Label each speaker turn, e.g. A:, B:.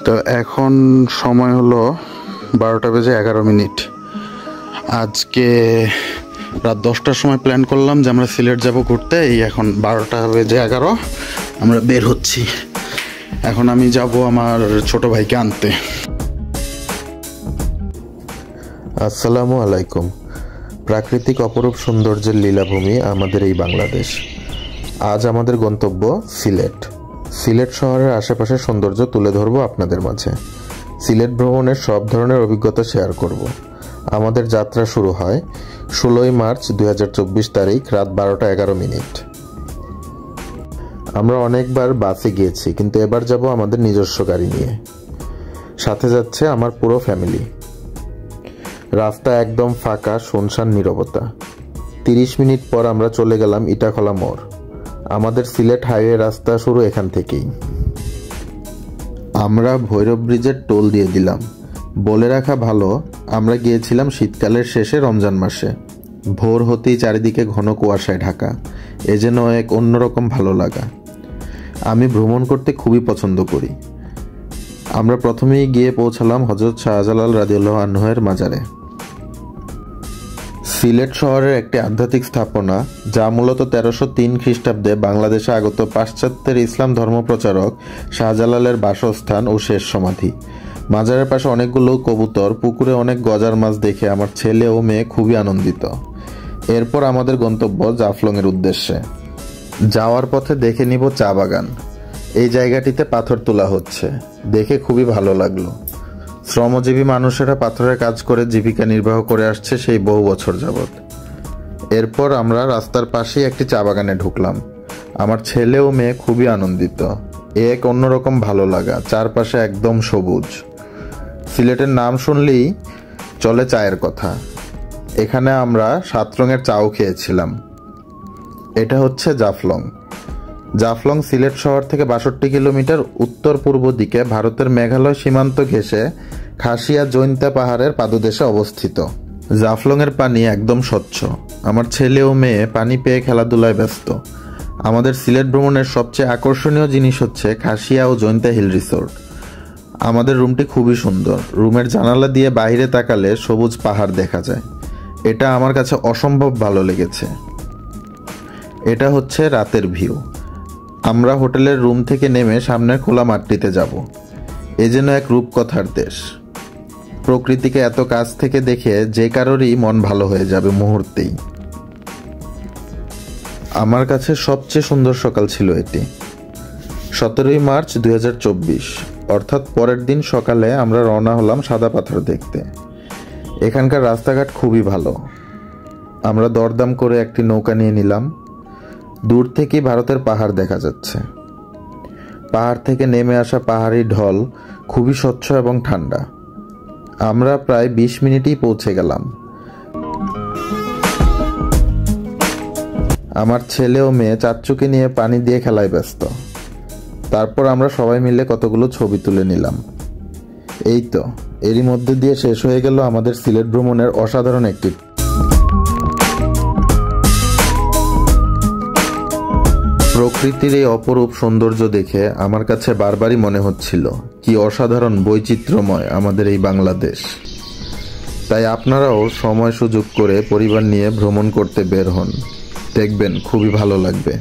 A: তো এখন সময় হলো 12:11। আজকে রাত 10টার সময় প্ল্যান করলাম যে আমরা সিলেট যাব ঘুরতে। এই এখন 12:11 আমরা বের হচ্ছি। এখন আমি যাব আমার ছোট ভাইকে আনতে।
B: আসসালামু আলাইকুম। প্রাকৃতিক অপরূপ সৌন্দর্যের লীলাভূমি আমাদের এই বাংলাদেশ। আজ আমাদের গন্তব্য সিলেট। সিলেট শহরের আশেপাশের সৌন্দর্য তুলে ধরবো আপনাদের মাঝে। সিলেট ভ্রমণের সব ধরনের অভিজ্ঞতা শেয়ার করব। আমাদের যাত্রা শুরু হয় 16ই মার্চ 2024 তারিখ রাত 12:11। আমরা অনেকবার বাসে গিয়েছি, কিন্তু এবার যাব আমাদের নিজস্ব গাড়ি নিয়ে। সাথে যাচ্ছে আমার পুরো ফ্যামিলি। রাস্তা একদম ফাঁকা, শুনশান নীরবতা। 30 মিনিট পর আমরা চলে গেলাম ইটাখলা মোড়। আমাদের সিলেট হাইওয়ে রাস্তা শুরু এখান থেকেই। আমরা ভৈরব ব্রিজের টোল দিয়ে দিলাম। বলে রাখা ভালো, আমরা গিয়েছিলাম শীতকালের শেষে রমজান মাসে। ভোর হতেই চারিদিকে ঘন কুয়াশায় ঢাকা। এ যেন এক অন্যরকম ভালো লাগা। আমি ভ্রমণ করতে খুবই পছন্দ করি। আমরা প্রথমেই গিয়ে পৌঁছালাম হযরত শাহজালাল রাদিয়াল্লাহু আনহু এর মাজারে। সিলেট শহরের একটি আধ্যাত্মিক স্থাপনা, যা মূলত 1303 খ্রিস্টাব্দে বাংলাদেশে আগত পাশ্চাত্যের ইসলাম ধর্মপ্রচারক শাহজালালের বাসস্থান ও শেষ সমাধি। মাজারের পাশে অনেকগুলো কবুতর, পুকুরে অনেক গজার মাছ দেখে আমার ছেলে ও মেয়ে খুবই আনন্দিত। এরপর আমাদের গন্তব্য জাফলংয়ের উদ্দেশ্যে। যাওয়ার পথে দেখে নিব চা বাগান। এই জায়গাটিতে পাথর তোলা হচ্ছে, দেখে খুবই ভালো লাগলো। শ্রমজীবী মানুষেরা পাথরের কাজ করে জীবিকা নির্বাহ করে আসছে সেই বহু বছর যাবৎ। এরপর আমরা রাস্তার পাশেই একটি চা বাগানে ঢুকলাম। আমার ছেলে ও মেয়ে খুবই আনন্দিত। এক অন্যরকম ভালো লাগা, চারপাশে একদম সবুজ। সিলেটের নাম শুনলেই চলে চায়ের কথা। এখানে আমরা 7 রঙের চাও খেয়েছিলাম। এটা হচ্ছে জাফলং। জাফলং সিলেট শহর থেকে 62 কিলোমিটার উত্তর পূর্ব দিকে ভারতের মেঘালয় সীমান্ত ঘেঁষে খাসিয়া জৈন্তা পাহাড়ের পাদদেশে অবস্থিত। জাফলংয়ের পানি একদম স্বচ্ছ। আমার ছেলে ও মেয়ে পানি পেয়ে খেলাধুলায় ব্যস্ত। আমাদের সিলেট ভ্রমণের সবচেয়ে আকর্ষণীয় জিনিস হচ্ছে খাসিয়া ও জৈন্তা হিল রিসোর্ট। আমাদের রুমটি খুবই সুন্দর। রুমের জানালা দিয়ে বাইরে তাকালে সবুজ পাহাড় দেখা যায়। এটা আমার কাছে অসম্ভব ভালো লেগেছে। এটা হচ্ছে রাতের ভিউ। আমরা হোটেলের রুম থেকে নেমে সামনের খোলা মাঠটিতে যাব। এ যেন এক রূপকথার দেশ। প্রকৃতিকে এত কাছ থেকে দেখে যে কারোরই মন ভালো হয়ে যাবে মুহূর্তেই। আমার কাছে সবচেয়ে সুন্দর সকাল ছিল এটি। 17ই মার্চ 2024, অর্থাৎ পরের দিন সকালে আমরা রওনা হলাম সাদা পাথর দেখতে। এখানকার রাস্তাঘাট খুবই ভালো। আমরা দরদাম করে একটি নৌকা নিয়ে নিলাম। দূর থেকেই ভারতের পাহাড় দেখা যাচ্ছে। পাহাড় থেকে নেমে আসা পাহাড়ি ঢল খুবই স্বচ্ছ এবং ঠান্ডা। আমরা প্রায় 20 মিনিটেই পৌঁছে গেলাম। আমার ছেলে ও মেয়ে চাচ্চুকে নিয়ে পানি দিয়ে খেলায় ব্যস্ত। তারপর আমরা সবাই মিলে কতগুলো ছবি তুলে নিলাম। এই তো, এরই মধ্যে দিয়ে শেষ হয়ে গেল আমাদের সিলেট ভ্রমণের অসাধারণ একটি। প্রকৃতির এই অপরূপ সৌন্দর্য দেখে আমার কাছে বারবারই মনে হচ্ছিল কি অসাধারণ বৈচিত্র্যময় আমাদের এই বাংলাদেশ। তাই আপনারাও সময় সুযোগ করে পরিবার নিয়ে ভ্রমণ করতে বের হন। দেখবেন খুবই ভালো লাগবে।